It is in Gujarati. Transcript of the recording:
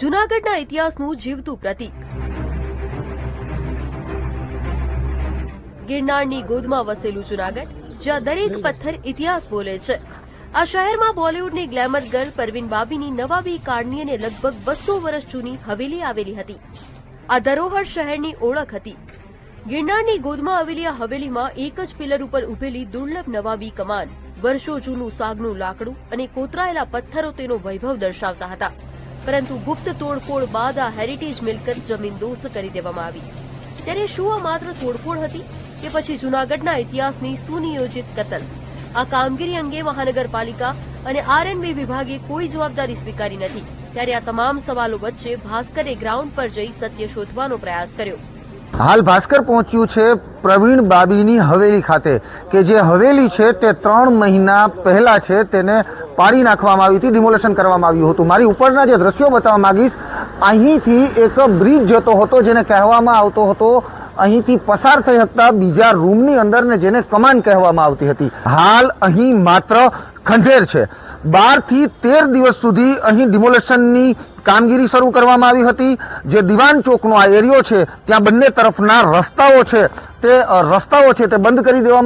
જૂનાગઢના ઇતિહાસનું જીવતું પ્રતીક। ગિરનારની ગોદમાં વસેલું જૂનાગઢ, જ્યાં દરેક પથ્થર ઇતિહાસ બોલે છે। આ શહેરમાં બોલિવૂડની ગ્લેમર ગર્લ પરવીન બાબીની નવાબી કાળની અને લગભગ 200 વર્ષ જૂની હવેલી આવેલી હતી। આ ધરોહર શહેરની ઓળખ હતી। ગિરનારની ગોદમાં આવેલી આ હવેલીમાં એક જ પિલર ઉપર ઉભેલી દુર્લભ નવાબી કમાન, વર્ષો જૂનું સાગનું લાકડું અને કોતરાયેલા પથ્થરો તેનો વૈભવ દર્શાવતા હતા। પરંતુ ગુપ્ત તોડફોડ બાદ આ હેરિટેજ મિલકત જમીનદોસ્ત કરી દેવામાં આવી। ત્યારે શું આ માત્ર તોડફોડ હતી કે પછી જૂનાગઢના ઇતિહાસની સુનિયોજિત કતલ? આ કામગીરી અંગે મહાનગરપાલિકા અને આરએનબી વિભાગે કોઈ જવાબદારી સ્વીકારી નથી। ત્યારે આ તમામ સવાલો વચ્ચે ભાસ્કરે ગ્રાઉન્ડ પર જઈ સત્ય શોધવાનો પ્રયાસ કર્યો। હાલ ભાસ્કર પહોંચ્યું છે પ્રવીણ બાબીની હવેલી ખાતે કે જે હવેલી છે તે 3 મહિના પહેલા છે તેને પાડી નાખવામાં આવી હતી, ડિમોલેશન કરવામાં આવ્યું હતું। મારી ઉપરના જે દ્રશ્યો બતાવવા માંગીશ, અહીંથી એક બ્રિજ જતો હતો જેને કહેવામાં આવતો હતો અહીંથી પસાર થઈ શકતા બીજા રૂમની અંદર ને જેને કમાન કહેવામાં આવતી હતી। હાલ અહીં માત્ર ખંડેર છે। 12 થી 13 દિવસ સુધી અહીં ડિમોલેશનની કામગીરી શરૂ કરવામાં આવી હતી। જે દિવાન ચોકનો આ એરિયો છે ત્યાં બંને તરફના રસ્તાઓ છે તે બંધ કરી દેવામાં